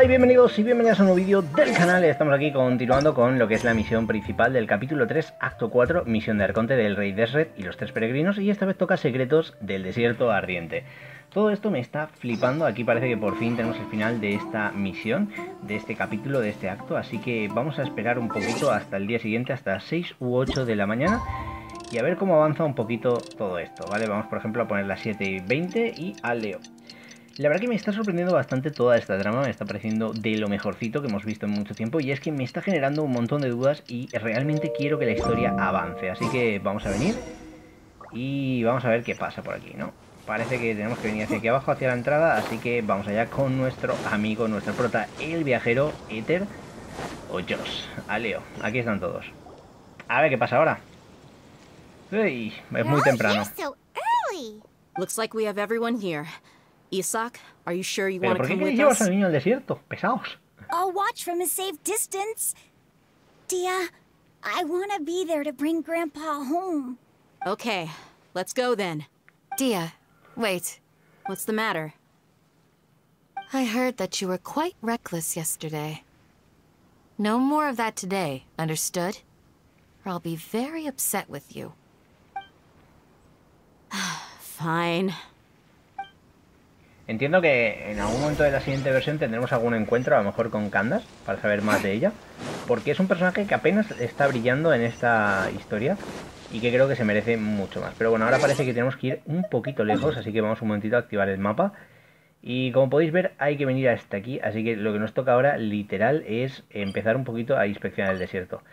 Hola y bienvenidos y bienvenidas a un nuevo vídeo del canal. Estamos aquí continuando con lo que es la misión principal del capítulo 3, acto 4, Misión de Arconte del rey DESHRET y los 3 peregrinos. Y esta vez toca Secretos del Desierto Ardiente. Todo esto me está flipando. Aquí parece que por fin tenemos el final de esta misión, de este capítulo, de este acto. Así que vamos a esperar un poquito hasta el día siguiente, hasta las 6 u 8 de la mañana. Y a ver cómo avanza un poquito todo esto, ¿vale? Vamos por ejemplo a poner las 7:20 y a Leo. La verdad que me está sorprendiendo bastante toda esta trama, me está pareciendo de lo mejorcito que hemos visto en mucho tiempo y es que me está generando un montón de dudas y realmente quiero que la historia avance, así que vamos a venir y vamos a ver qué pasa por aquí, ¿no? Parece que tenemos que venir hacia aquí abajo, hacia la entrada, así que vamos allá con nuestro amigo, nuestro prota, el viajero Éter o Josh, a Leo, aquí están todos. A ver qué pasa ahora. Uy, es muy temprano. Looks like we have everyone here. Isak, are you sure you want to ¿Pero por qué come queréis with llevaros us? al niño al desierto? Pesaos. I'll watch from a safe distance. Dehya, I want to be there to bring Grandpa home. Okay, let's go then. Dehya, wait. What's the matter? I heard that you were quite reckless yesterday. No more of that today, understood? Or I'll be very upset with you. Fine. Entiendo que en algún momento de la siguiente versión tendremos algún encuentro, a lo mejor con Candace, para saber más de ella. Porque es un personaje que apenas está brillando en esta historia y que creo que se merece mucho más. Pero bueno, ahora parece que tenemos que ir un poquito lejos, así que vamos un momentito a activar el mapa. Y como podéis ver, hay que venir hasta aquí, así que lo que nos toca ahora, literal, es empezar un poquito a inspeccionar el desierto.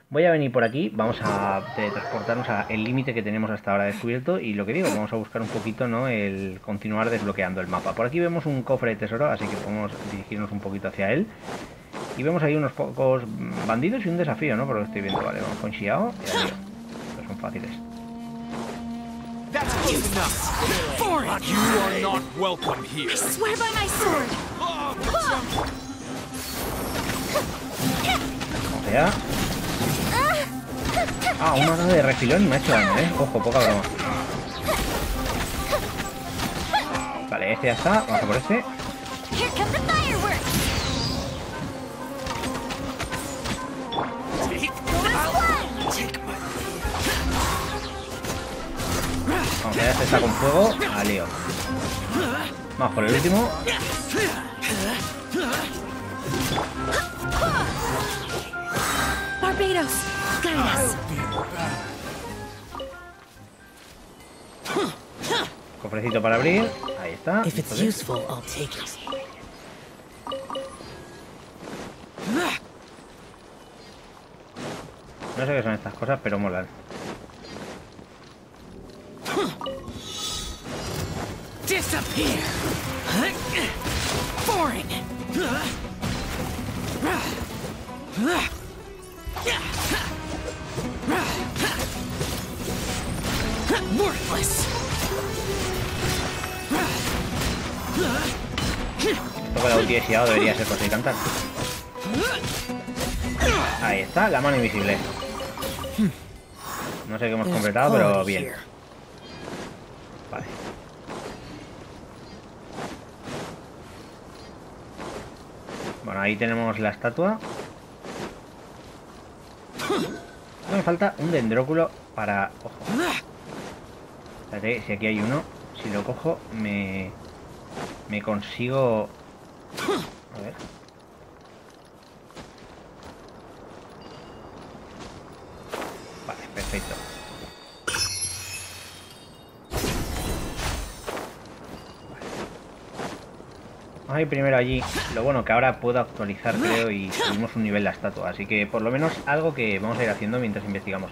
Voy a venir por aquí, vamos a transportarnos al límite que tenemos hasta ahora descubierto y lo que digo, vamos a buscar un poquito, ¿no?, el continuar desbloqueando el mapa. Por aquí vemos un cofre de tesoro, así que podemos dirigirnos un poquito hacia él. Y vemos ahí unos pocos bandidos y un desafío, ¿no?, por lo que estoy viendo. Vale, vamos con Xiao y adiós. Estos son fáciles. Vamos allá. Ah, un mazo de refilón y me ha hecho daño, Ojo, poca broma. Vale, este ya está. Vamos a por este. Vamos allá, este está con fuego. Ah, lío. Vamos por el último. Cofrecito para abrir. Ahí está. No sé qué son estas cosas, pero molan. Esto con la ulti de Xiao debería ser cosa y cantar. Ahí está, la mano invisible. No sé qué hemos completado, pero bien. Vale. Bueno, ahí tenemos la estatua. Me falta un dendróculo para... Ojo. Espérate, si aquí hay uno. Si lo cojo, me consigo... A ver. Vale, perfecto. Vamos a ir primero allí. Lo bueno que ahora puedo actualizar, creo, y subimos un nivel la estatua. Así que por lo menos algo que vamos a ir haciendo mientras investigamos.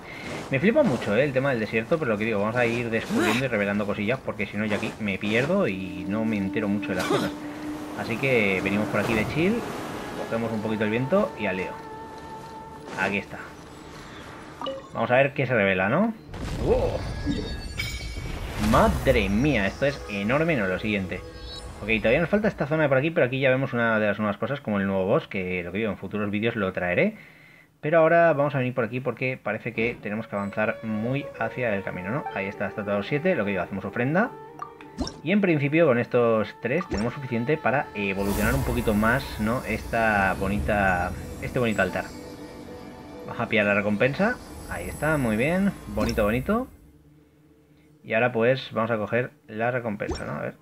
Me flipa mucho el tema del desierto, pero lo que digo, vamos a ir descubriendo y revelando cosillas, porque si no yo aquí me pierdo y no me entero mucho de las cosas. Así que venimos por aquí de chill, cogemos un poquito el viento y a Leo. Aquí está. Vamos a ver qué se revela, ¿no? ¡Oh! ¡Madre mía! Esto es enorme, no lo siguiente. Ok, todavía nos falta esta zona de por aquí, pero aquí ya vemos una de las nuevas cosas, como el nuevo boss, que lo que digo, en futuros vídeos lo traeré. Pero ahora vamos a venir por aquí porque parece que tenemos que avanzar muy hacia el camino, ¿no? Ahí está, está todo 7, lo que digo, hacemos ofrenda. Y en principio con estos 3 tenemos suficiente para evolucionar un poquito más, ¿no? Este bonito altar. Vamos a pillar la recompensa. Ahí está, muy bien. Bonito, bonito. Y ahora pues vamos a coger la recompensa, ¿no? A ver.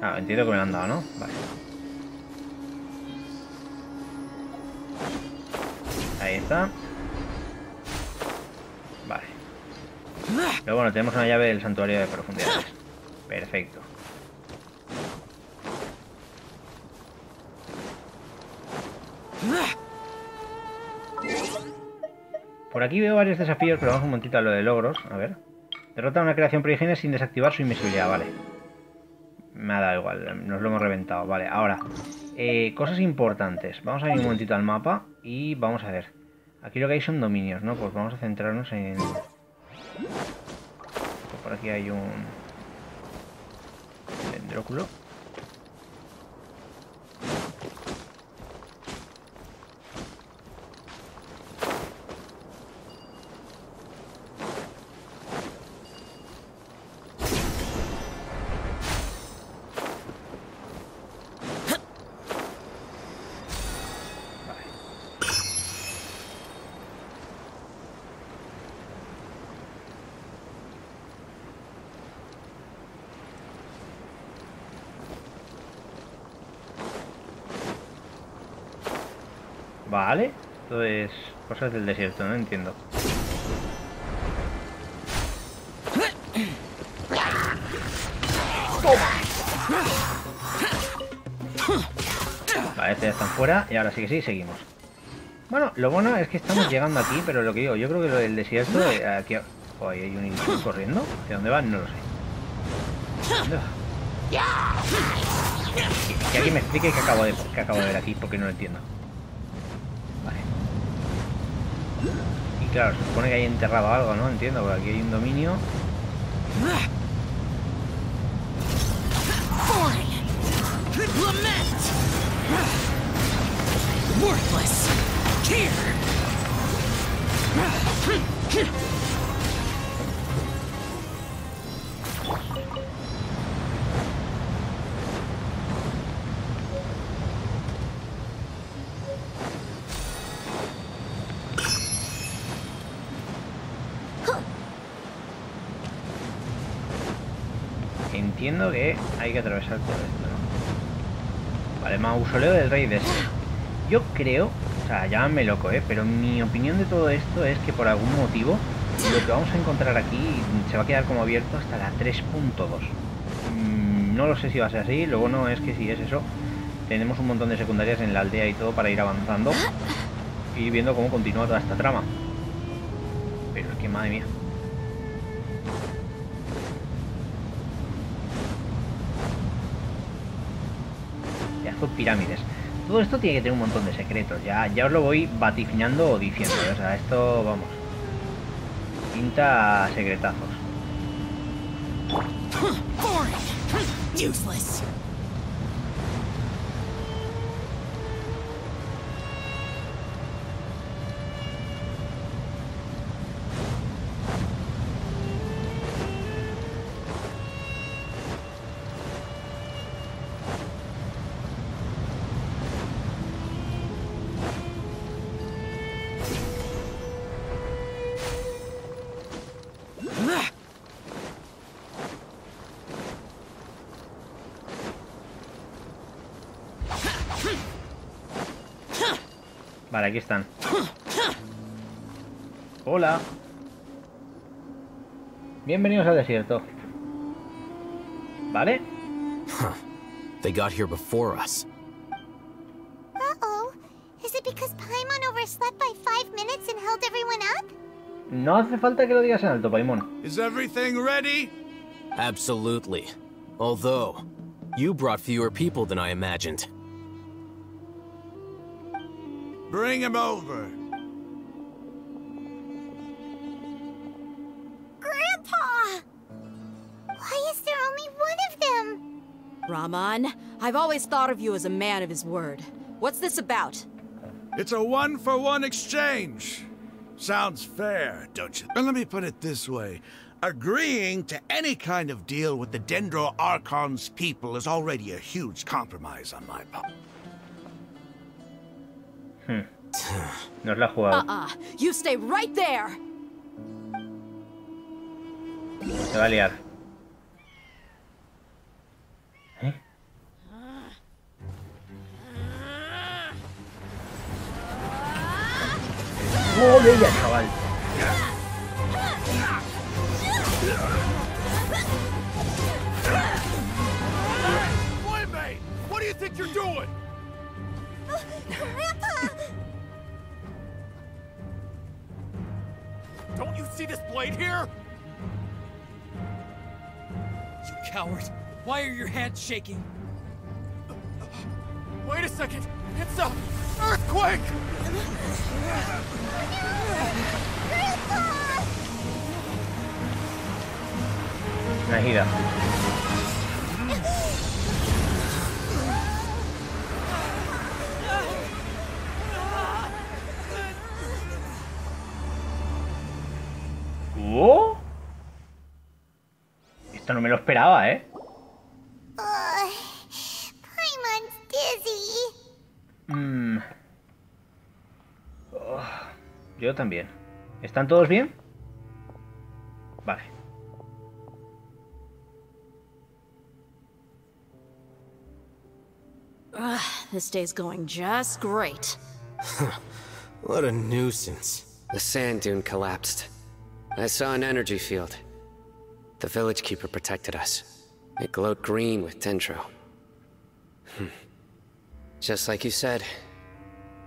Ah, entiendo que me lo han dado, ¿no? Vale. Ahí está. Vale. Pero bueno, tenemos una llave del santuario de profundidades. Perfecto. Por aquí veo varios desafíos, pero vamos un momentito a lo de logros. A ver. Derrota a una creación prigenia sin desactivar su invisibilidad. Vale. Me ha dado igual, nos lo hemos reventado. Vale, ahora, cosas importantes. Vamos a ir un momentito al mapa y vamos a ver. Aquí lo que hay son dominios, ¿no? Pues vamos a centrarnos en... Por aquí hay un... dendróculo. Vale, esto es cosas del desierto, no entiendo. Vale, este ya están fuera y ahora sí que sí, seguimos. Bueno, lo bueno es que estamos llegando aquí, pero lo que digo, yo creo que lo del desierto, aquí... Oh, hay un inimigo corriendo. ¿Hacia dónde va? No lo sé. ¿Dónde va? Que alguien me explique qué acabo de ver aquí, porque no lo entiendo. Vale. Y claro, se supone que hay enterrado algo, ¿no? Entiendo, porque aquí hay un dominio. Entiendo que hay que atravesar todo esto, ¿no? Vale, mausoleo del rey Deshiret. Yo creo, o sea, llámame loco, pero mi opinión de todo esto es que por algún motivo lo que vamos a encontrar aquí se va a quedar como abierto hasta la 3.2. No lo sé si va a ser así, lo bueno es que si es eso, tenemos un montón de secundarias en la aldea y todo para ir avanzando y viendo cómo continúa toda esta trama. Pero es que madre mía. Pirámides. Todo esto tiene que tener un montón de secretos. Ya os lo voy vaticinando o diciendo. O sea, esto, vamos, pinta a secretazos. Useless. Vale, aquí están. Hola. Bienvenidos al desierto. ¿Vale? They got here before us. Uh-oh. Is it because Paimon overslept by 5 minutes and held everyone up? No hace falta que lo digas en alto, Paimon. Is everything ready? Absolutely. Although, you brought fewer people than I imagined. Bring him over. Grandpa! Why is there only one of them? Raman, I've always thought of you as a man of his word. What's this about? It's a one-for-one exchange. Sounds fair, don't you? And let me put it this way. Agreeing to any kind of deal with the Dendro Archon's people is already a huge compromise on my part. Nos la ha jugado. You stay right there. Se va a liar. ¿Eh? ¡Oh, Dehya, chaval! Wait, mate! What do you think you're doing? Grandpa! Don't you see this blade here? You coward! Why are your hands shaking? Wait a second! It's a earthquake! Una gira. ¡Oh! Esto no me lo esperaba, ¿eh? Paimon's dizzy. Oh, yo también. ¿Están todos bien? Vale. This day's going just great. What a nuisance. The sand dune collapsed. I saw an energy field. The village keeper protected us. It glowed green with dendro. Just like you said,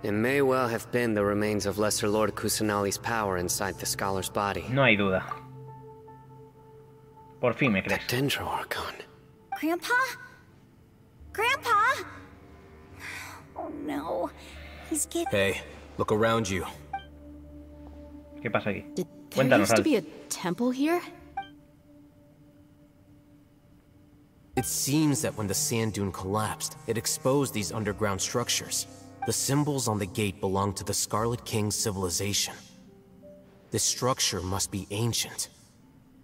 it may well have been the remains of Lesser Lord Kusanali's power inside the scholar's body. No hay duda. Por fin me The crees. dendro archon. Grandpa? Grandpa? Oh no. He's getting... Hey, look around you. ¿Qué pasa aquí? Did there Cuéntanos, used to Al. be a temple here? It seems that when the sand dune collapsed, it exposed these underground structures. The symbols on the gate belong to the Scarlet King's civilization. This structure must be ancient.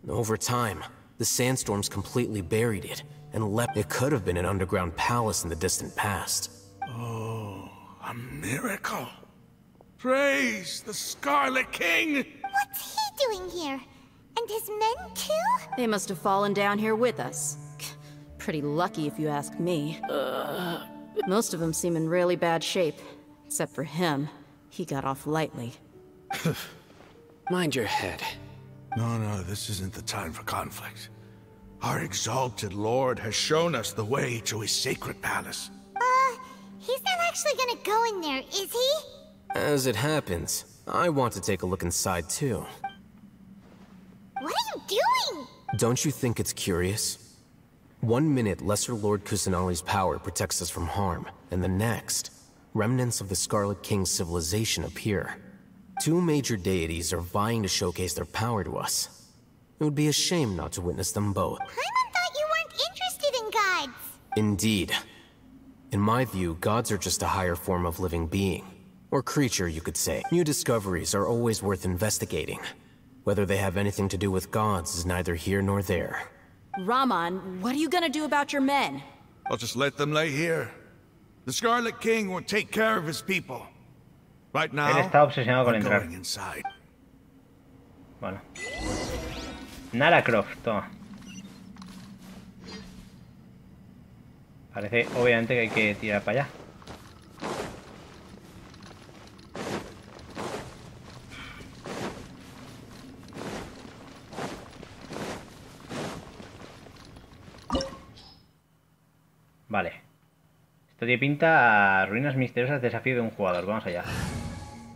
Over time, the sandstorms completely buried it, and left. It could have been an underground palace in the distant past. Oh, a miracle. Praise the Scarlet King! What's he doing here? And his men too? They must have fallen down here with us. Pretty lucky if you ask me. Most of them seem in really bad shape. Except for him. He got off lightly. Mind your head. No, this isn't the time for conflict. Our exalted lord has shown us the way to his sacred palace. He's not actually gonna go in there, is he? As it happens, I want to take a look inside too. What are you doing? Don't you think it's curious? 1 minute, Lesser Lord Kusanali's power protects us from harm, and the next, remnants of the Scarlet King's civilization appear. 2 major deities are vying to showcase their power to us. It would be a shame not to witness them both. Paimon thought you weren't interested in gods. Indeed. In my view, gods are just a higher form of living being. Or creature, you could say. New discoveries are always worth investigating. Whether they have anything to do with gods is neither here nor there. Raman, what are you gonna do about your men? I'll just let them lay here. The Scarlet King will take care of his people. Right now, Él está obsesionado con I'm entrar. going inside. Bueno. Nara Croft, toma. Parece obviamente que hay que tirar para allá. Vale. Esto tiene pinta a ruinas misteriosas, desafío de un jugador. Vamos allá.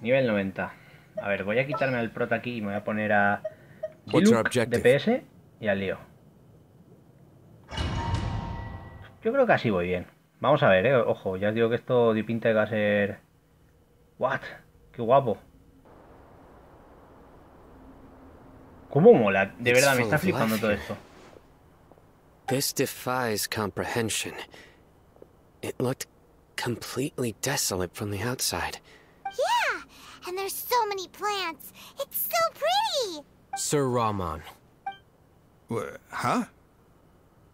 Nivel 90. A ver, voy a quitarme al prota aquí y me voy a poner a Diluc, DPS y al lío. Yo creo que así voy bien. Vamos a ver, ojo, ya os digo que esto tiene pinta de que va a ser... What? Qué guapo. ¿Cómo mola? De verdad, me está flipando todo esto. This defies comprehension. It looked completely desolate from the outside. and there's so many plants. It's so pretty. Sir Rahman. Huh?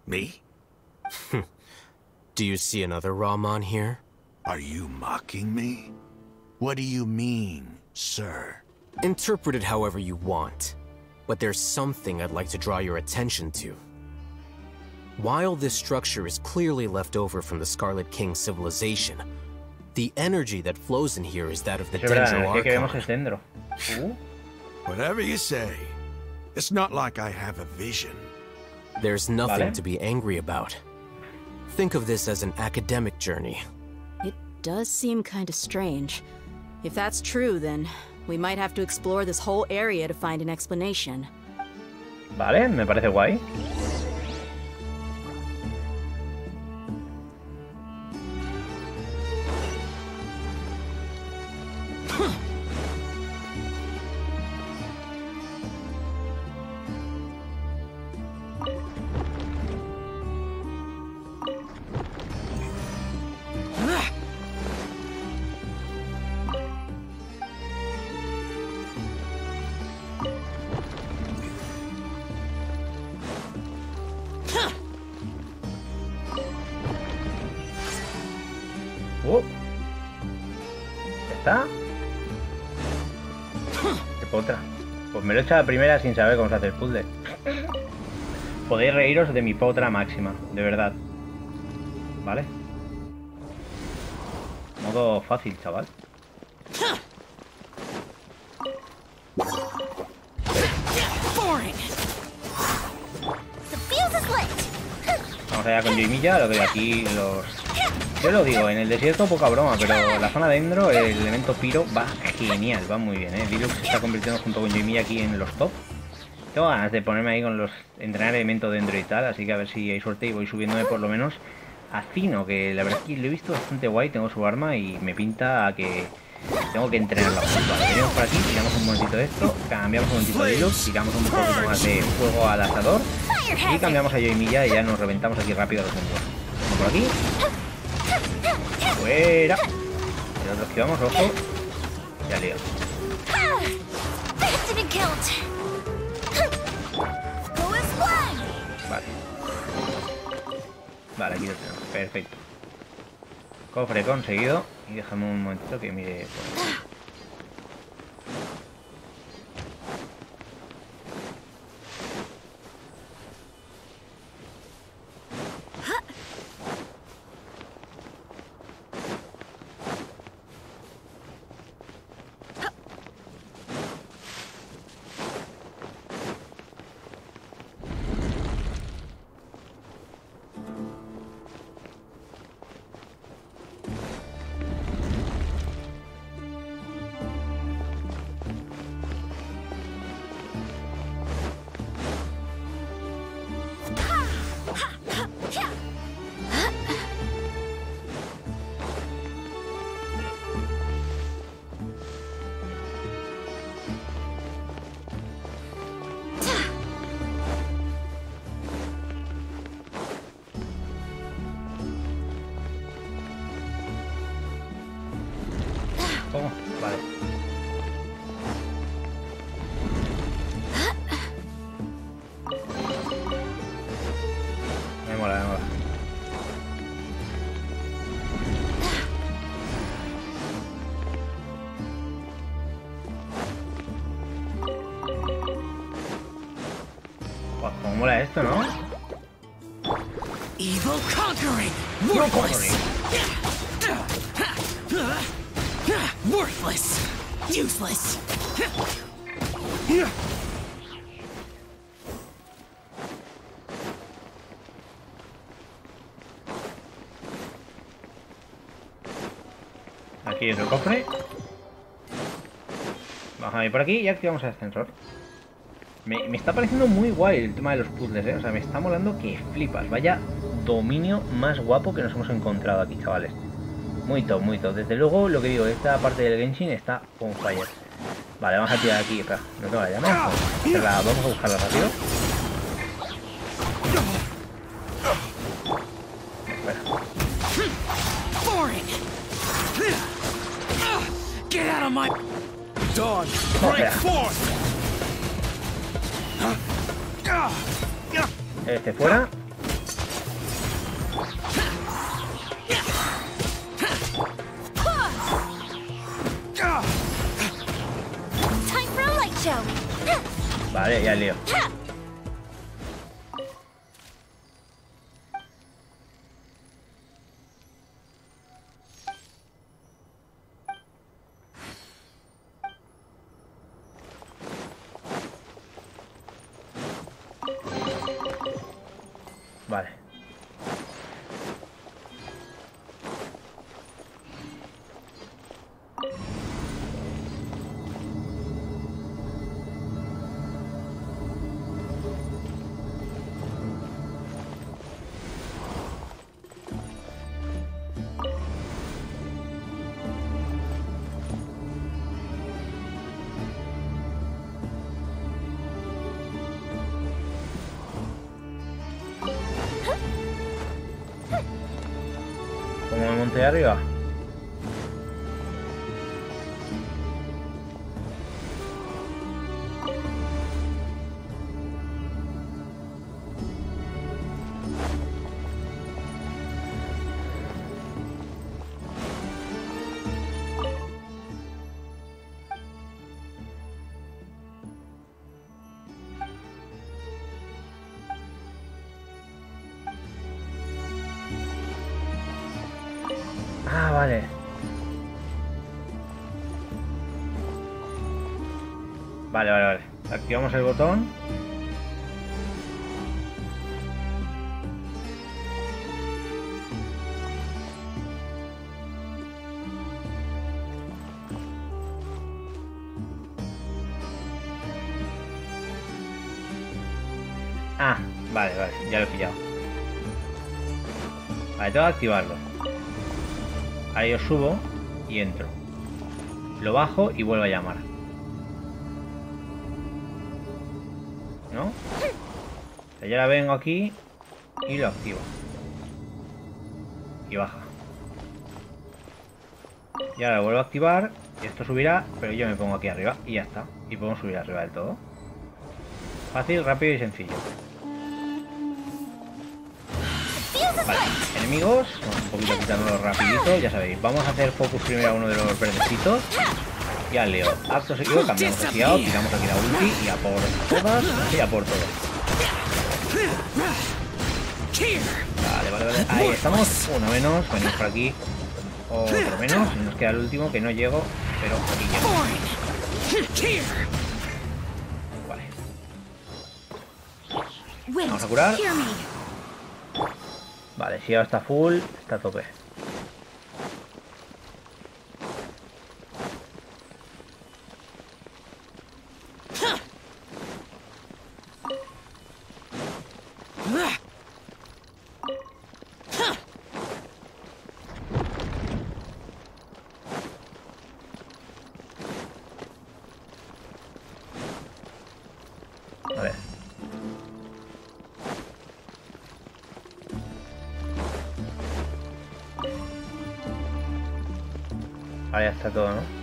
Me? Do you see another Rahman here? Are you mocking me? What do you mean, sir? Interpret it however you want, but there's something I'd like to draw your attention to. While this structure is clearly left over from the Scarlet King civilization, the energy that flows in here is that of the Dendro Archon. Whatever you say. It's not like I have a vision. There's nothing to be angry about. Think of this as an academic journey. It does seem kind of strange. If that's true, then we might have to explore this whole area to find an explanation. Vale, me parece guay. ¿Está? ¿Qué potra? Pues me lo he hecho a la primera sin saber cómo se hace el puzzle. Podéis reíros de mi potra máxima, de verdad. ¿Vale? Modo fácil, chaval. Vamos allá con Yoimilla, lo que aquí los... Yo lo digo, en el desierto poca broma, pero la zona dentro, el elemento piro va genial, va muy bien, Dilux se está convirtiendo junto con Yoimilla aquí en los top. Tengo ganas de ponerme ahí con los... entrenar elementos dentro y tal, así que a ver si hay suerte y voy subiéndome por lo menos a Cyno, que la verdad es que lo he visto bastante guay, tengo su arma y me pinta a que tengo que entrenarla. Vale, venimos por aquí, tiramos un momentito esto, cambiamos un momentito de Dilux, tiramos un poquito más de fuego al asador y cambiamos a Yoimilla y ya nos reventamos aquí rápido a los mundos. Vamos por aquí. Fuera. El otro esquivamos, ojo. Ya lío. Vale. Vale, aquí lo tenemos. Perfecto. Cofre conseguido. Y déjame un momentito que mire por aquí. ¿Cómo? Vale. Me mola, me mola. Pues cómo mola esto, ¿no? Evil conquering! Worthless! Useless! Aquí es el cofre. Vamos a ir por aquí y activamos el ascensor. Me está pareciendo muy guay el tema de los puzzles, O sea, me está molando que flipas. Vaya dominio más guapo que nos hemos encontrado aquí, chavales. Muy top, muy top. Desde luego, lo que digo, esta parte del Genshin está on fire. Vale, vamos a tirar aquí. Espera, no te vayas, ¿no? Vamos a buscarla rápido. Espera. Get out of my... dawn, Oh, break espera. forth. Este fuera. Time for a light show. Vale, ya lío. Vale. Como el monte de arriba. Ah, vale. Vale. Activamos el botón. Ah, vale, ya lo he pillado. Vale, tengo que activarlo. Ahí yo subo y entro. Lo bajo y vuelvo a llamar. ¿No? O sea, yo ahora vengo aquí y lo activo. Y baja. Y ahora lo vuelvo a activar y esto subirá, pero yo me pongo aquí arriba y ya está. Y podemos subir arriba del todo. Fácil, rápido y sencillo. Vale, enemigos, vamos un poquito quitándolo rapidito, ya sabéis, vamos a hacer focus primero a uno de los verdecitos. Y al Leo, acto seguido, cambiamos de fiado, tiramos aquí la ulti y a por todas y a por todas. Vale, ahí estamos, uno menos, venimos por aquí, otro menos, y nos queda el último que no llego, pero aquí llego. Vale. Vamos a curar. Vale, si ahora está full, está a tope. A ver. Ahora ya está todo, ¿no?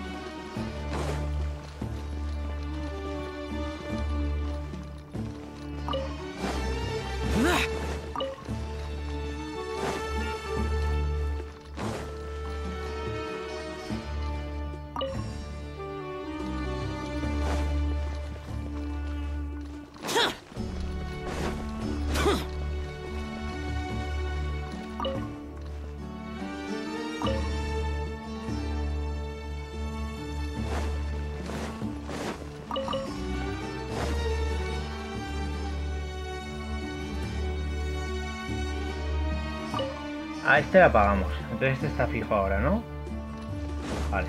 A este le apagamos. Entonces este está fijo ahora, ¿no? Vale.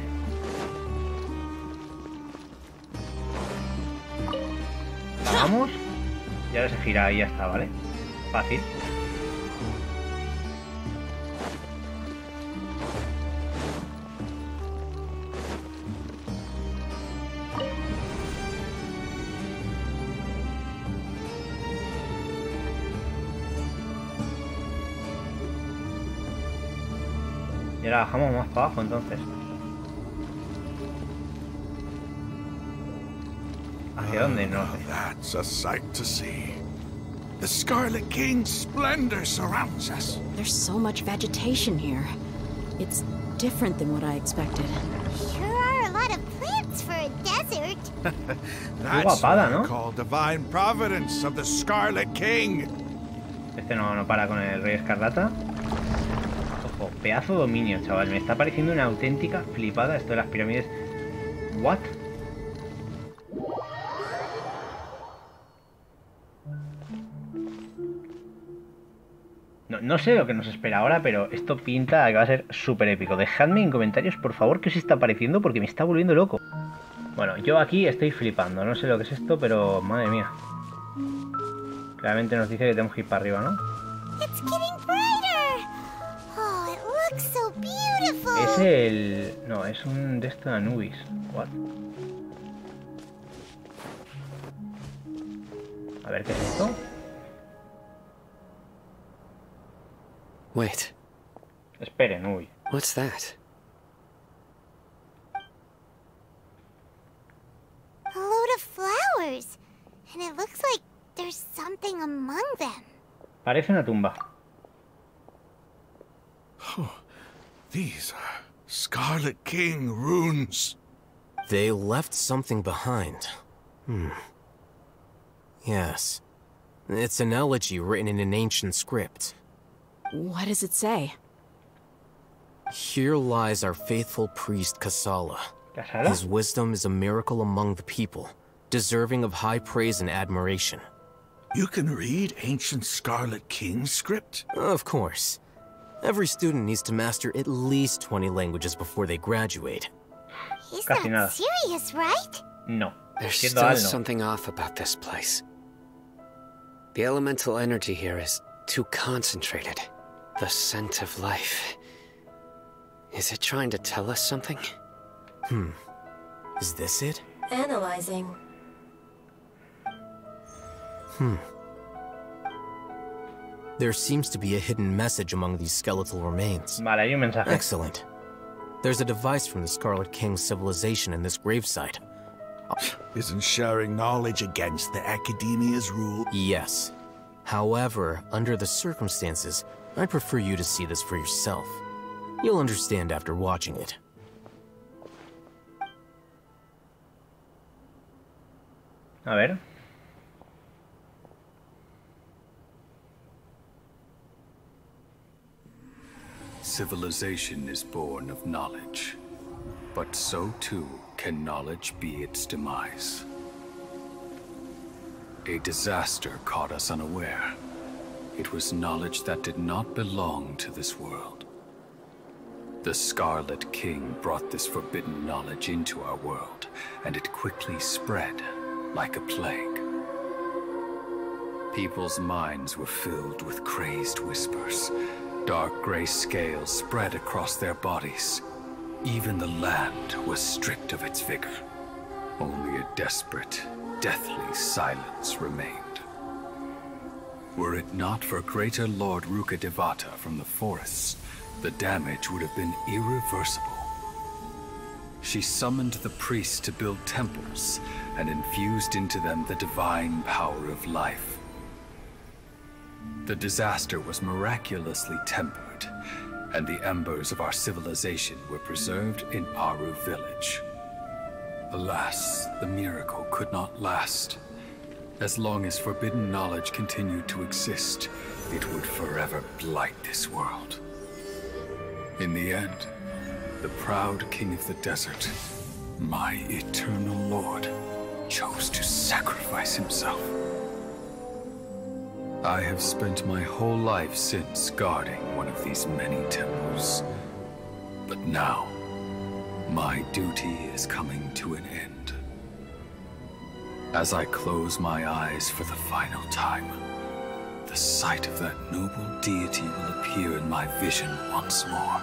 Apagamos. Y ahora se gira y ya está, ¿vale? Fácil. Y ahora bajamos más para abajo entonces. ¿Hacia dónde? No sé. That's a sight to see. The Scarlet King's splendor surrounds us. There's so much vegetation here. It's different than what I expected. Sure are a lot of plants for a desert. That's guapada, what ¿no? I call divine providence of the Scarlet King. Este no para con el Rey Escarlata. Ojo, pedazo dominio, chaval. Me está pareciendo una auténtica flipada esto de las pirámides. ¿What? No sé lo que nos espera ahora, pero esto pinta a que va a ser súper épico. Dejadme en comentarios, por favor, qué os está pareciendo, porque me está volviendo loco. Bueno, yo aquí estoy flipando. No sé lo que es esto, pero madre mía. Claramente nos dice que tenemos que ir para arriba, ¿no? It's getting brighter. Oh, it looks so beautiful. Es el... No, es un de esto de Anubis. What? A ver, ¿qué es esto? Wait, Esperen, uy. what's that? A load of flowers. And it looks like there's something among them. Parece una tumba. These are Scarlet King runes. They left something behind. Yes. It's an elegy written in an ancient script. What does it say? Here lies our faithful priest Kasala. ¿Casala? His wisdom is a miracle among the people, deserving of high praise and admiration. You can read ancient Scarlet King script? Of course. Every student needs to master at least 20 languages before they graduate. He's Casi not nada. serious, right? No. There's Siendo still Al, no. something off about this place. The elemental energy here is too concentrated. The scent of life. Is it trying to tell us something? Is this it? Analyzing. There seems to be a hidden message among these skeletal remains. Vale, hay un mensaje. Excellent. There's a device from the Scarlet King's civilization in this gravesite. Isn't sharing knowledge against the Academia's rule? Yes. However, under the circumstances, I'd prefer you to see this for yourself. You'll understand after watching it. A ver. Civilization is born of knowledge, but so too can knowledge be its demise. A disaster caught us unaware. It was knowledge that did not belong to this world. The Scarlet King brought this forbidden knowledge into our world, and it quickly spread like a plague. People's minds were filled with crazed whispers. Dark gray scales spread across their bodies. Even the land was stripped of its vigor. Only a desperate, deathly silence remained. Were it not for greater Lord Rukkhadevata from the forests, the damage would have been irreversible. She summoned the priests to build temples and infused into them the divine power of life. The disaster was miraculously tempered, and the embers of our civilization were preserved in Aaru village. Alas, the miracle could not last. As long as forbidden knowledge continued to exist, it would forever blight this world. In the end, the proud king of the desert, my eternal lord, chose to sacrifice himself. I have spent my whole life since guarding one of these many temples. But now, my duty is coming to an end. As I close my eyes for the final time, the sight of that noble deity will appear in my vision once more.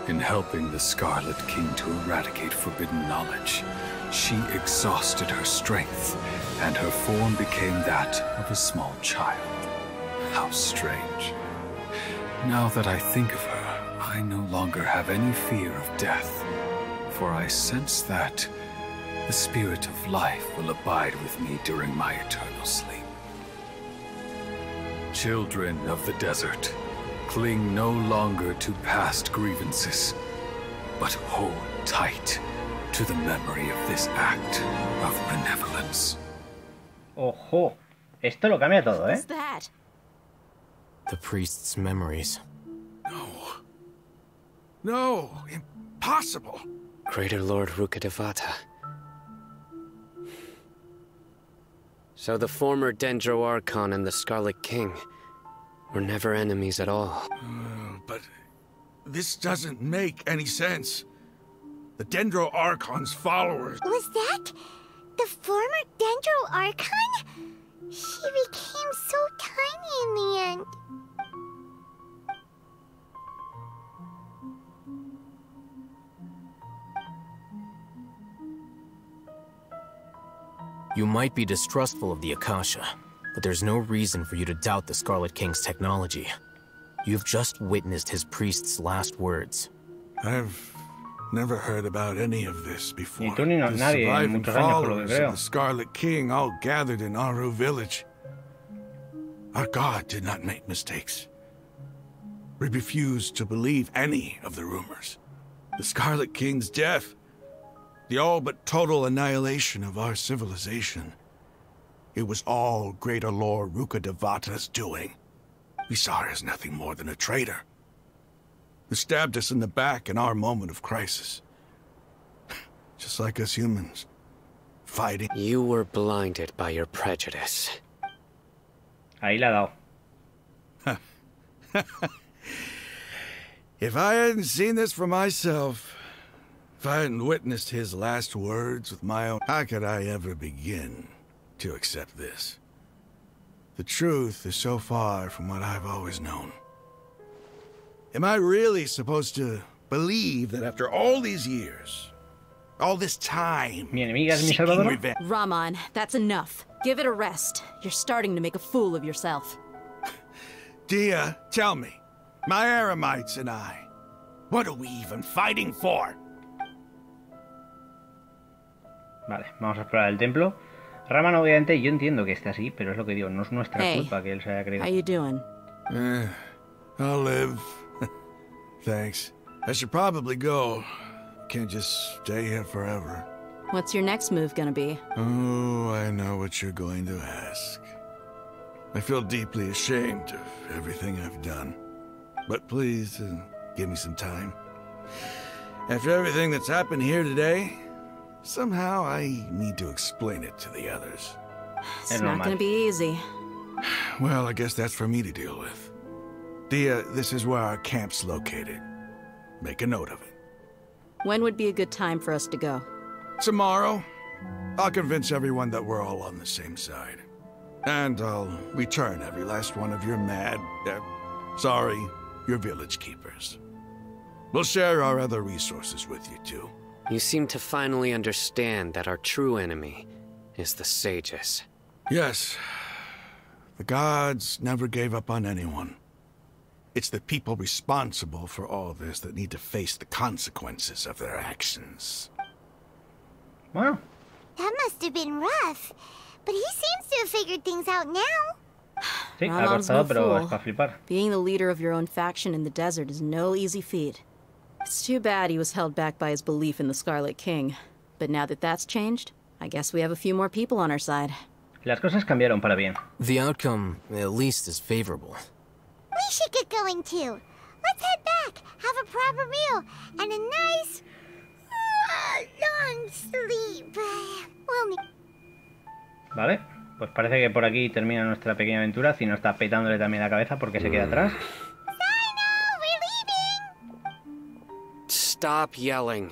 In helping the Scarlet King to eradicate forbidden knowledge, she exhausted her strength, and her form became that of a small child. How strange. Now that I think of her, I no longer have any fear of death, for I sense that The spirit of life will abide with me during my eternal sleep. Children of the desert, cling no longer to past grievances, but hold tight to the memory of this act of benevolence. Ojo, esto lo cambia todo, ¿eh? What's that? The priest's memories. No, impossible. Greater Lord Rukkhadevata. So the former Dendro Archon and the Scarlet King were never enemies at all. But this doesn't make any sense. The Dendro Archon's followers... Was that the former Dendro Archon? She became so tiny in the end. You might be distrustful of the Akasha, but there's no reason for you to doubt the Scarlet King's technology. You've just witnessed his priest's last words. I've never heard about any of this before. Ni tú ni The nadie en surviving muchos años, por lo que followers creo. of the Scarlet King all gathered in Aaru village. Our god did not make mistakes. We refused to believe any of the rumors. The Scarlet King's death, the all but total annihilation of our civilization. It was all Greater Lord Rukkhadevata's doing. We saw her as nothing more than a traitor, who stabbed us in the back in our moment of crisis. Just like us humans, fighting. You were blinded by your prejudice. Ahí la ha dado. If I hadn't seen this for myself, if I hadn't witnessed his last words with my own, how could I ever begin to accept this? The truth is so far from what I've always known. Am I really supposed to believe that after all these years, all this time, Mi enemiga es mi seeking salvadora? revenge? Rahman, that's enough. Give it a rest. You're starting to make a fool of yourself. Dehya, tell me, my eremites and I, what are we even fighting for? Vale, vamos a explorar el templo. Rahman, obviamente, yo entiendo que esté así, pero es lo que digo, no es nuestra Hey, culpa que él se haya creído. How you doing? I'll live. Thanks. I should probably go. Can't just stay here forever. What's your next move gonna be? Oh, I know what you're going to ask. I feel deeply ashamed of everything I've done. But please, give me some time. After everything that's happened here today, somehow I need to explain it to the others. It's not gonna be easy. Well, I guess that's for me to deal with. Dehya, this is where our camp's located. Make a note of it. When would be a good time for us to go? Tomorrow, I'll convince everyone that we're all on the same side. And I'll return every last one of your your village keepers. We'll share our other resources with you too. You seem to finally understand that our true enemy is the sages. Yes, the gods never gave up on anyone. It's the people responsible for all this that need to face the consequences of their actions. Bueno, That must have been rough. But he seems to have figured things out now. sí, ha Rahman's costado, no pero fool. es para flipar. Being the leader of your own faction in the desert is no easy feat. It's too bad he was held back by his belief in the Scarlet King. But now that that's changed, I guess we have a few more people on our side. Las cosas cambiaron para bien. The outcome, at least, is favorable. We should get going too. Let's head back, have a proper meal, and a nice, long sleep. We'll need... Vale, pues parece que por aquí termina nuestra pequeña aventura. Cyno está petándole también la cabeza porque se queda atrás. Cyno, we're leaving! Stop yelling.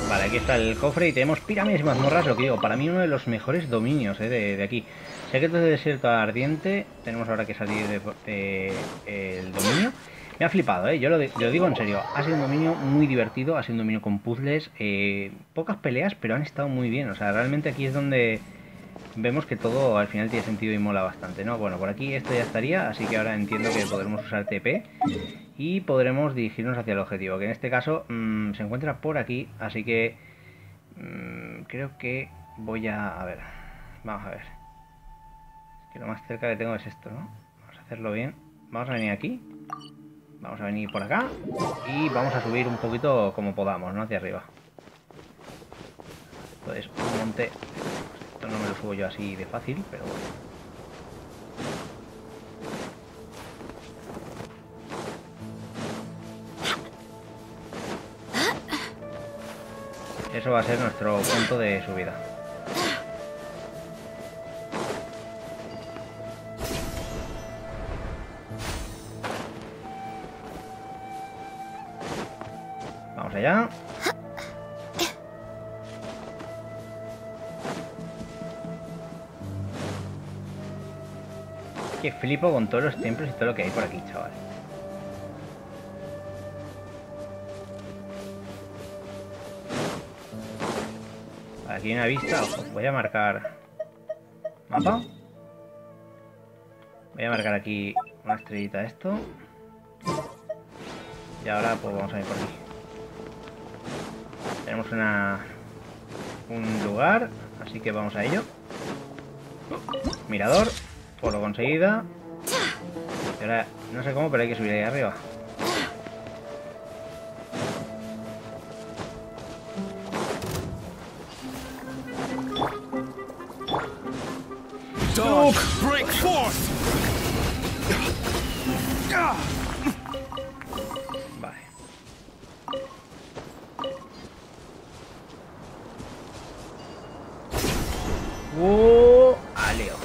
Vale, aquí está el cofre y tenemos pirámides y mazmorras, lo que digo, para mí uno de los mejores dominios de aquí. Secretos del Desierto Ardiente, tenemos ahora que salir de el dominio. Me ha flipado, yo lo digo en serio, ha sido un dominio muy divertido, ha sido un dominio con puzzles, pocas peleas, pero han estado muy bien, o sea, realmente aquí es donde vemos que todo al final tiene sentido y mola bastante, ¿no? Bueno, por aquí esto ya estaría, así que ahora entiendo que podremos usar TP y podremos dirigirnos hacia el objetivo, que en este caso se encuentra por aquí, así que creo que voy a ver, vamos a ver, es que lo más cerca que tengo es esto, ¿no? Vamos a hacerlo bien, vamos a venir aquí, vamos a venir por acá y vamos a subir un poquito como podamos, ¿no? Hacia arriba. Entonces, un monte, esto no me lo subo yo así de fácil, pero bueno. Eso va a ser nuestro punto de subida. Vamos allá. Que flipo con todos los templos y todo lo que hay por aquí, chaval. Aquí hay una vista, ojo, voy a marcar mapa. Voy a marcar aquí una estrellita a esto. Y ahora pues vamos a ir por aquí. Tenemos un lugar, así que vamos a ello. Mirador, foro conseguida. Y ahora no sé cómo, pero hay que subir ahí arriba. Break forth. Vale. Aleo.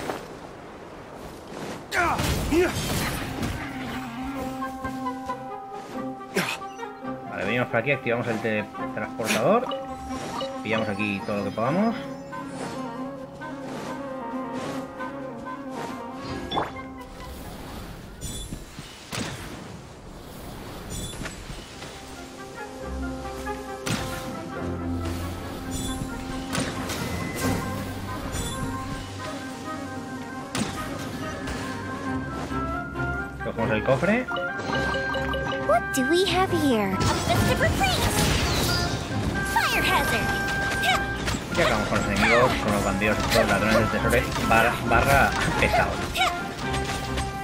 Vale, venimos por aquí, activamos el teletransportador. Pillamos aquí todo lo que podamos. Cogemos el cofre. What do we have here? A festive reprise! Fire hazard! Y acabamos con los enemigos, con los bandidos, estos ladrones del tesoro barra pesados.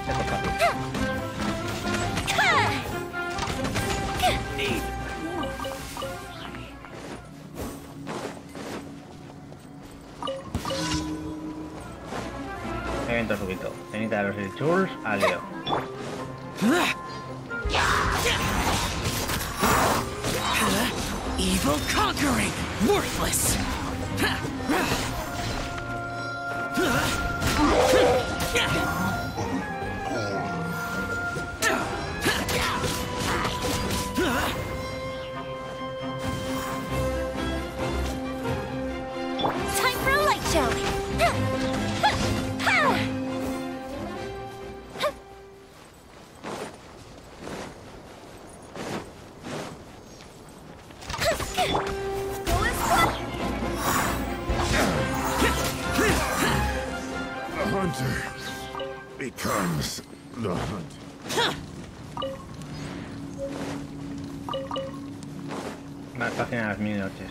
Esto es fácil. Evento súbito. Cenita de los Elchuls, Aleo. Evil conquering, worthless. Time for a light show! Becomes the hunt. Más fácil en las mil noches.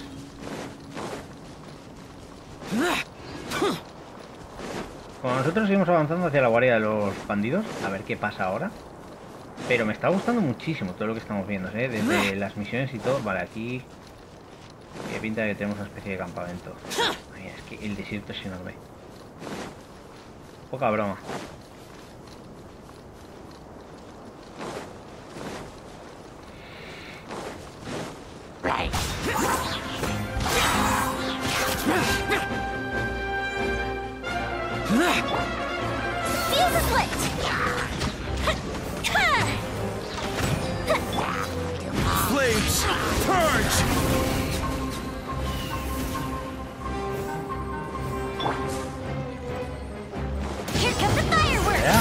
Como nosotros seguimos avanzando hacia la guardia de los bandidos, a ver qué pasa ahora. Pero me está gustando muchísimo todo lo que estamos viendo, ¿eh? Desde las misiones y todo. Vale, aquí tiene pinta de que tenemos una especie de campamento. Ay, es que el desierto es enorme. Poca broma. Flames, purge! Here come the fireworks! ¿Ya?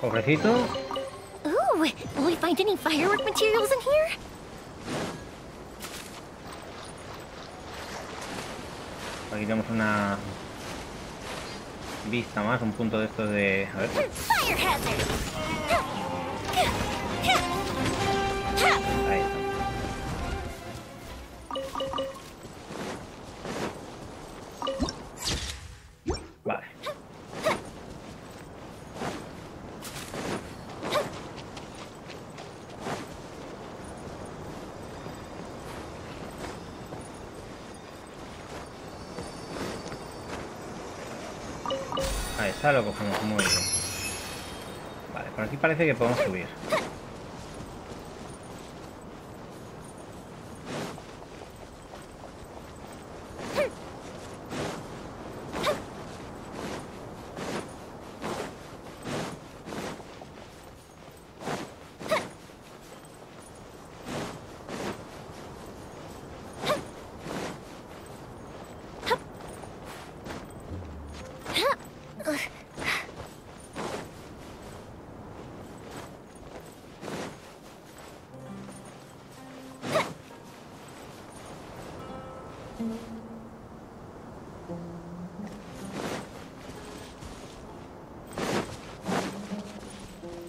Cofrecito. Ooh, will we find any firework materials in here? Aquí tenemos una vista más, un punto de estos de... A ver. Ahí está. Vale. Ahí está, lo cogemos muy bien. Vale, por aquí parece que podemos subir.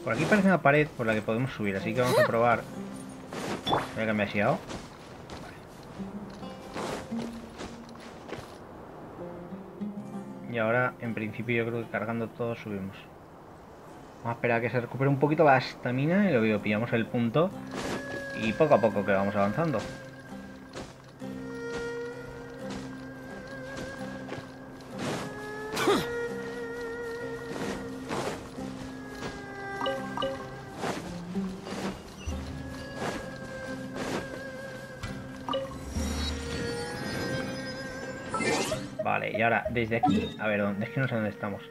Por aquí parece una pared por la que podemos subir, así que vamos a probar. Voy a cambiar siado. Y ahora, en principio, yo creo que cargando todo subimos. Vamos a esperar a que se recupere un poquito la estamina y luego pillamos el punto. Y poco a poco que vamos avanzando. Vale, y ahora, desde aquí... A ver, ¿dónde? Es que no sé dónde estamos.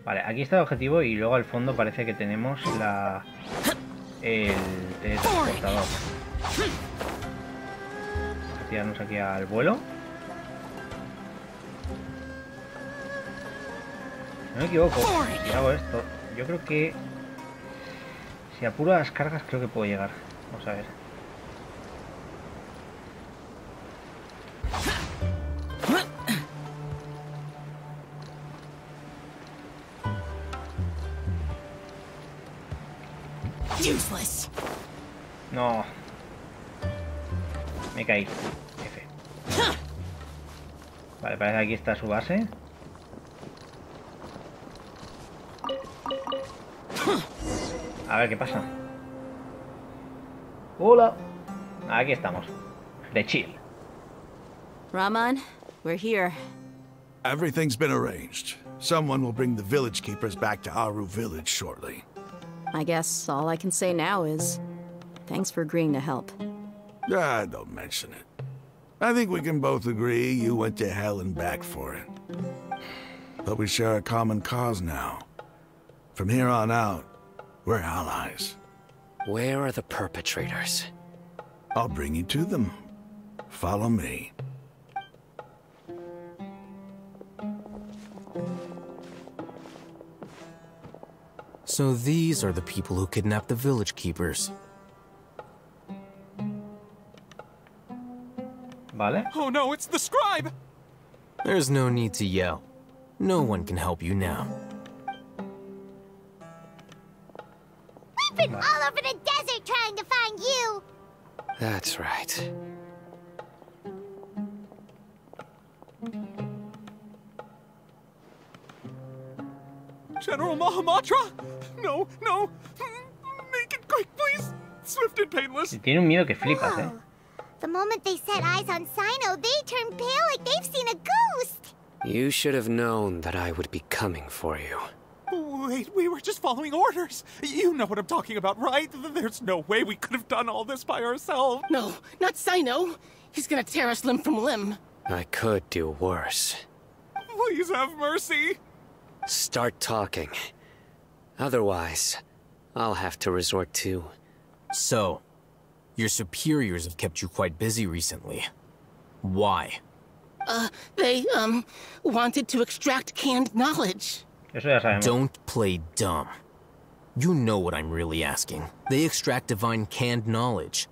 Vale, aquí está el objetivo y luego al fondo parece que tenemos el teletransportador. Vamos a tirarnos aquí al vuelo. Si no me equivoco, si hago esto, yo creo que... Si apuro las cargas creo que puedo llegar. Vamos a ver. Useless. No. Me caí. F. Vale, parece que aquí está su base. A ver qué pasa. Hola. Aquí estamos. De chill. Raman, we're here. Everything's been arranged. Someone will bring the village keepers back to Aaru village shortly. I guess all I can say now is thanks for agreeing to help. Ah, don't mention it. I think we can both agree you went to hell and back for it. But we share a common cause now. From here on out, we're allies. Where are the perpetrators? I'll bring you to them. Follow me. So these are the people who kidnapped the village keepers. Vale. Oh no, it's the scribe! There's no need to yell. No one can help you now. We've been all over the desert trying to find you. That's right. General Mahamatra? No, no. Make it quick, please. Swift and painless. Tiene un miedo que flipas, eh. The moment they set eyes on Cyno, they turn pale like they've seen a ghost. You should have known that I would be coming for you. Wait, we were just following orders. You know what I'm talking about, right? There's no way we could have done all this by ourselves. No, not Cyno. He's gonna tear us limb from limb. I could do worse. Please have mercy. Start talking. Otherwise, I'll have to resort to... So, your superiors have kept you quite busy recently. Why? They, wanted to extract canned knowledge. Eso ya sabemos. Don't play dumb. You know what I'm really asking. They extract divine canned knowledge.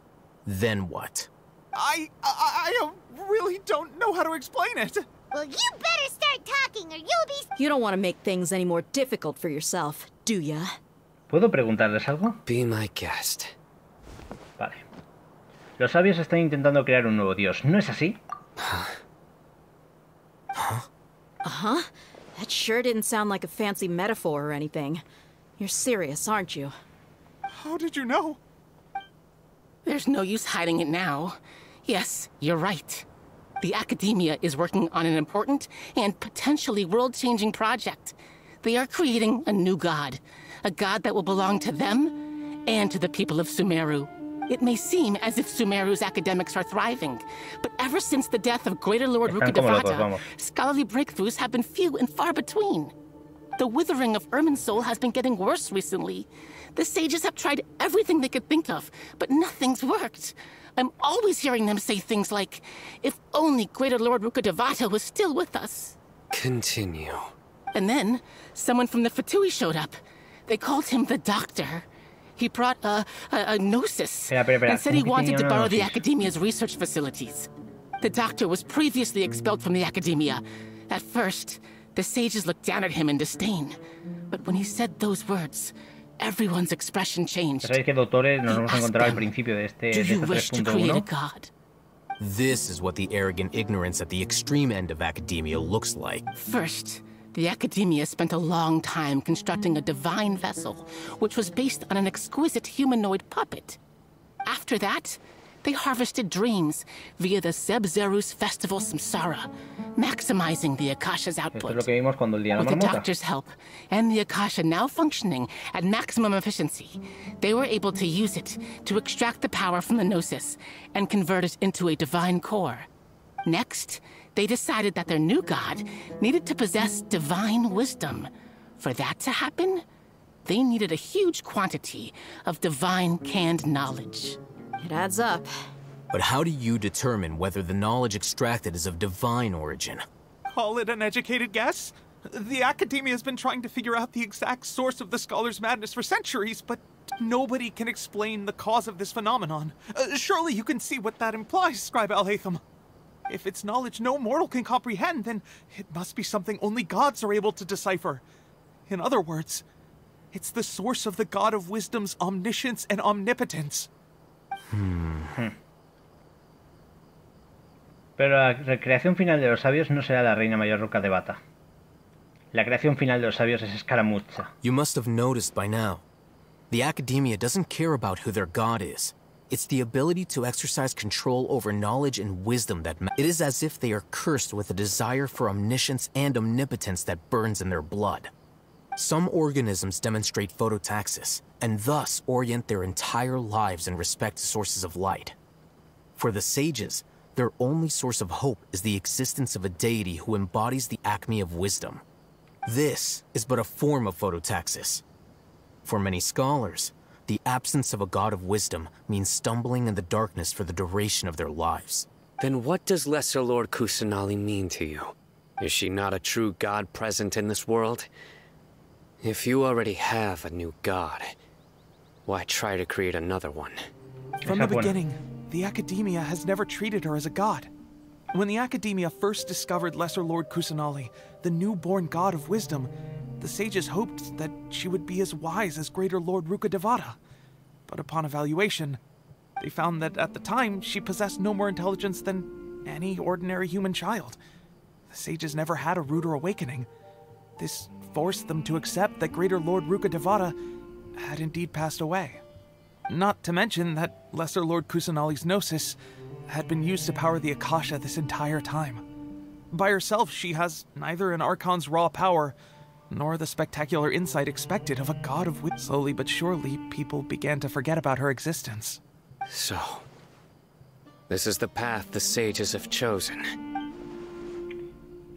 Then what? I really don't know how to explain it. Well, you better start talking or you'll be... You don't want to make things any more difficult for yourself, do ya? ¿Puedo preguntarles algo? Be my guest. Vale. Los sabios están intentando crear un nuevo dios, ¿no es así? Uh-huh. That sure didn't sound like a fancy metaphor or anything. You're serious, aren't you? How did you know? There's no use hiding it now. Yes, you're right. The Academia is working on an important and potentially world-changing project. They are creating a new god. A god that will belong to them and to the people of Sumeru. It may seem as if Sumeru's academics are thriving, but ever since the death of Greater Lord Rukkhadevata, scholarly breakthroughs have been few and far between. The withering of Irminsul has been getting worse recently. The sages have tried everything they could think of, but nothing's worked. I'm always hearing them say things like, if only Greater Lord Rukkhadevata was still with us. Continue. And then, someone from the Fatui showed up. They called him the Doctor. He brought a gnosis and said he wanted to borrow the Academia's research facilities. The Doctor was previously expelled from the Academia. At first, the sages looked down at him in disdain. But when he said those words, everyone's expression changed. Sabéis que doctores nos hemos encontrado al principio de este 3.1. This is what the arrogant ignorance at the extreme end of academia looks like. First, the Academia spent a long time constructing a divine vessel, which was based on an exquisite humanoid puppet. After that, they harvested dreams via the Zeb-Zerus Festival Samsara, maximizing the Akasha's output. With the Doctor's help, and the Akasha now functioning at maximum efficiency, they were able to use it to extract the power from the Gnosis and convert it into a divine core. Next, they decided that their new god needed to possess divine wisdom. For that to happen, they needed a huge quantity of divine canned knowledge. It adds up. But how do you determine whether the knowledge extracted is of divine origin? Call it an educated guess? The Academia has been trying to figure out the exact source of the scholar's madness for centuries, but nobody can explain the cause of this phenomenon. Surely you can see what that implies, Scribe Al-Haytham. If it's knowledge no mortal can comprehend, then it must be something only gods are able to decipher. In other words, it's the source of the God of Wisdom's omniscience and omnipotence. Pero la creación final de los sabios no será la reina mayor Rukkhadevata. La creación final de los sabios es escaramuza. You must have noticed by now. The Academia doesn't care about who their god is. It's the ability to exercise control over knowledge and wisdom that it is as if they are cursed with a desire for omniscience and omnipotence that burns in their blood. Some organisms demonstrate phototaxis, and thus orient their entire lives in respect to sources of light. For the sages, their only source of hope is the existence of a deity who embodies the acme of wisdom. This is but a form of phototaxis. For many scholars, the absence of a god of wisdom means stumbling in the darkness for the duration of their lives. Then what does Lesser Lord Kusanali mean to you? Is she not a true god present in this world? If you already have a new god, why try to create another one? From the beginning, the Academia has never treated her as a god. When the Academia first discovered Lesser Lord Kusanali, the newborn god of wisdom, the sages hoped that she would be as wise as Greater Lord Rukkhadevata. But upon evaluation, they found that at the time she possessed no more intelligence than any ordinary human child. The sages never had a ruder awakening. This forced them to accept that Greater Lord Rukkhadevata had indeed passed away. Not to mention that Lesser Lord Kusanali's Gnosis had been used to power the Akasha this entire time. By herself, she has neither an Archon's raw power, nor the spectacular insight expected of a god of wit. Slowly but surely, people began to forget about her existence. So, this is the path the sages have chosen.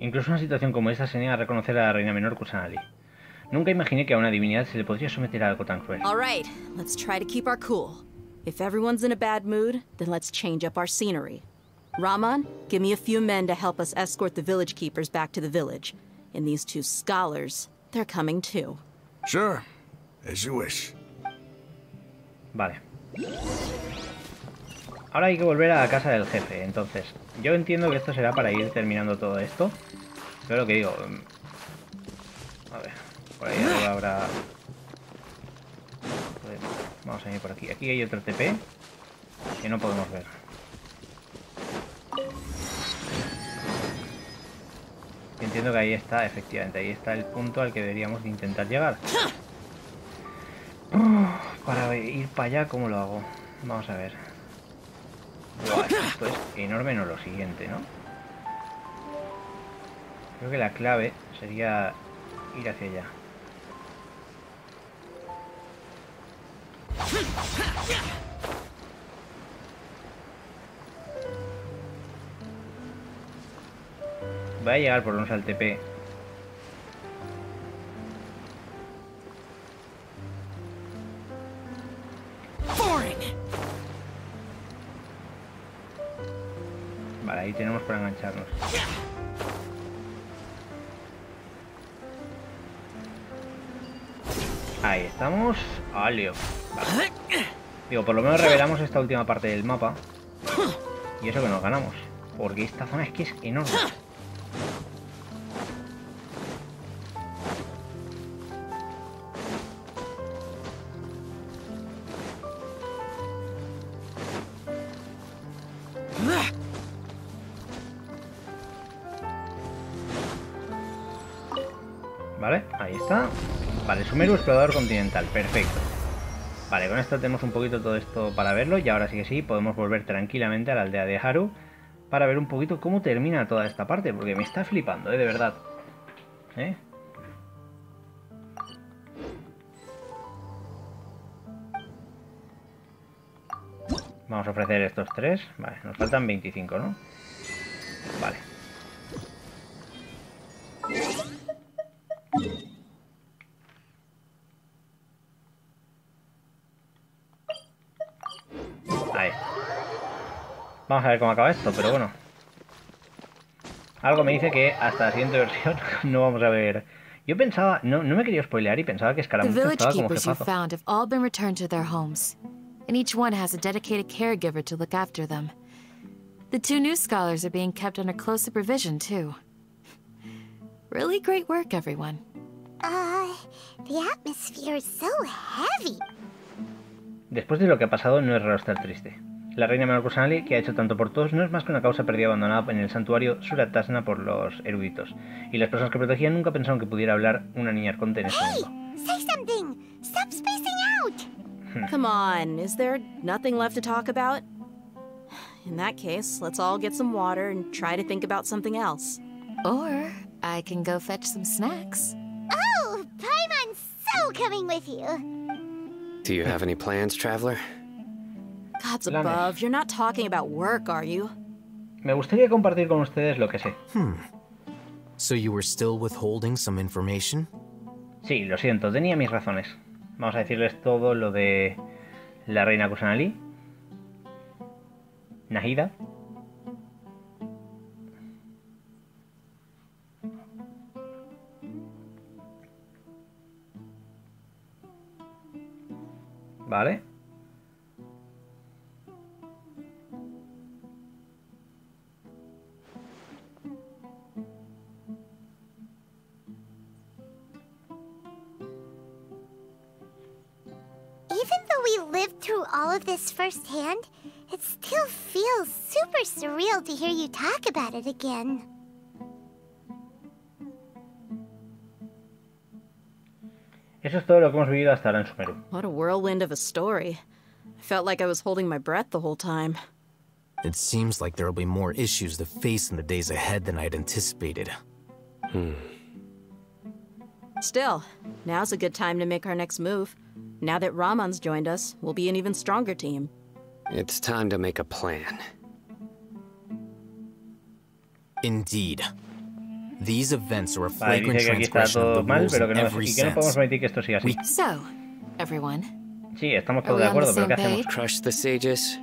Incluso una situación como esta se niega a reconocer a la reina menor Kusanali. Nunca imaginé que a una divinidad se le podría someter a algo tan cruel. All right, let's try to keep our cool. If everyone's in a bad mood, then let's change up our scenery. Rahman, give me a few men to help us escort the village keepers back to the village. And these two scholars, they're coming too. Sure, as you wish. Vale. ahora hay que volver a la casa del jefe. Entonces, yo entiendo que esto será para ir terminando todo esto. Pero lo que digo... A ver, por ahí arriba habrá... Vamos a ir por aquí. Aquí hay otro TP que no podemos ver. Entiendo que ahí está, efectivamente, ahí está el punto al que deberíamos de intentar llegar. Para ir para allá, ¿cómo lo hago? Vamos a ver. Buah, esto es enorme, no lo siguiente, ¿no? Creo que la clave sería ir hacia allá. Voy a llegar por unos al TP. Vale, ahí tenemos para engancharnos. Ahí estamos. Alio. Vale. Digo, por lo menos revelamos esta última parte del mapa. Y eso que nos ganamos. Porque esta zona es que es enorme. Vale, ahí está. Vale, Sumeru, explorador continental, perfecto. Vale, con esto tenemos un poquito todo esto para verlo. Y ahora sí que sí, podemos volver tranquilamente a la aldea de Aaru para ver un poquito cómo termina toda esta parte. Porque me está flipando, de verdad. Vamos a ofrecer estos 3. Vale, nos faltan 25, ¿no? Vale. Ahí. Vamos a ver cómo acaba esto, pero bueno. Algo me dice que hasta la siguiente versión no vamos a ver. Yo pensaba, no me quería spoilear y pensaba que Escaramuza estaba como jefazo. And each one has a dedicated caregiver to look after them. The 2 new scholars are being kept under close supervision, too. Really great work, everyone. The atmosphere is so heavy. Después de lo que ha pasado, no es raro estar triste. La reina menor Kusanali, que ha hecho tanto por todos, no es más que una causa perdida abandonada en el santuario Suratasna por los eruditos. Y las personas que protegían nunca pensaron que pudiera hablar una niña arconte en este mundo. Say something! Stop spacing out! Come on, is there nothing left to talk about? In that case, let's all get some water and try to think about something else. Or I can go fetch some snacks. Oh, Paimon's so coming with you. Do you have any plans, traveler? Gods above, you're not talking about work, are you? Me gustaría compartir con ustedes lo que sé. So you were still withholding some information? Sí, lo siento, tenía mis razones. Vamos a decirles todo lo de la reina Kusanali, Nahida. Vale. Even though we lived through all of this firsthand, it still feels super surreal to hear you talk about it again. Eso es todo lo que hemos vivido hasta ahora en Sumeru. What a whirlwind of a story. I felt like I was holding my breath the whole time. It seems like there will be more issues to face in the days ahead than I'd anticipated. Still, now's a good time to make our next move. Now that Ramon's joined us, we'll be an even stronger team. It's time to make a plan. Indeed. These events are a Vale, flagrant dice que aquí está transgression of todo the mal, rules pero in que no, every y que no podemos sense. permitir que esto siga así. So, everyone, Sí, estamos todos de acuerdo, pero ¿qué hacemos? Crush the sages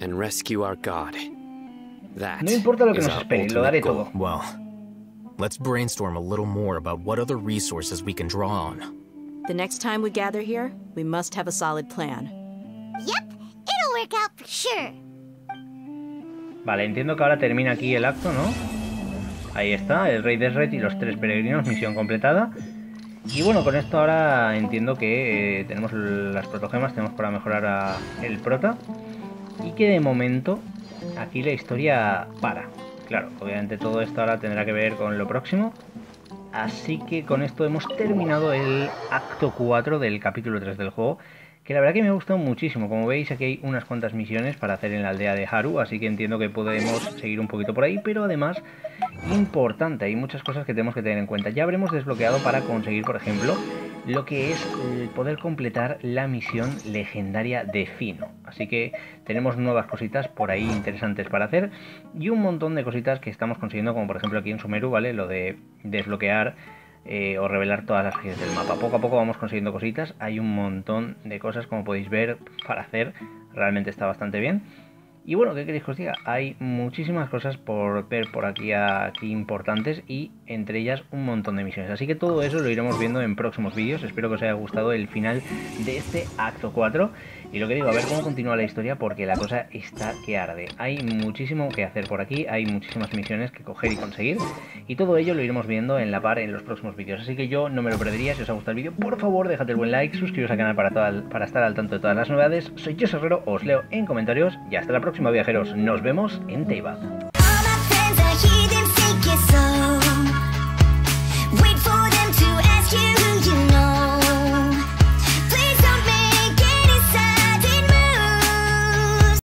and rescue our god. That No importa lo que is nos our espere, lo daré ultimate goal. todo. Well, let's brainstorm a little more about what other resources we can draw on. The next time we gather here, we must have a solid plan. Yep, it'll work out for sure. Vale, entiendo que ahora termina aquí el acto, ¿no? Ahí está, el rey DESHRET y los 3 peregrinos, misión completada. Y bueno, con esto ahora entiendo que tenemos las protogemas, tenemos para mejorar el prota. Y que de momento aquí la historia para. Claro, obviamente todo esto ahora tendrá que ver con lo próximo. Así que con esto hemos terminado el acto 4 del capítulo 3 del juego. Que la verdad que me ha gustado muchísimo. Como veis, aquí hay unas cuantas misiones para hacer en la aldea de Aaru, así que entiendo que podemos seguir un poquito por ahí, pero además, importante, hay muchas cosas que tenemos que tener en cuenta. Ya habremos desbloqueado para conseguir, por ejemplo, lo que es poder completar la misión legendaria de Cyno. Así que tenemos nuevas cositas por ahí interesantes para hacer y un montón de cositas que estamos consiguiendo, como por ejemplo aquí en Sumeru, ¿vale? Lo de desbloquear o revelar todas las regiones del mapa. Poco a poco vamos consiguiendo cositas. Hay un montón de cosas, como podéis ver, para hacer. Realmente está bastante bien. Y bueno, ¿qué queréis que os diga? Hay muchísimas cosas por ver por aquí importantes y entre ellas un montón de misiones. Así que todo eso lo iremos viendo en próximos vídeos. Espero que os haya gustado el final de este acto 4. Y lo que digo, a ver cómo continúa la historia porque la cosa está que arde. Hay muchísimo que hacer por aquí, hay muchísimas misiones que coger y conseguir. Y todo ello lo iremos viendo en la par en los próximos vídeos. Así que yo no me lo perdería. Si os ha gustado el vídeo, por favor, dejad el buen like, suscribiros al canal para estar al tanto de todas las novedades. Soy yo, Herrero, os leo en comentarios y hasta la próxima, viajeros. Nos vemos en Dehya.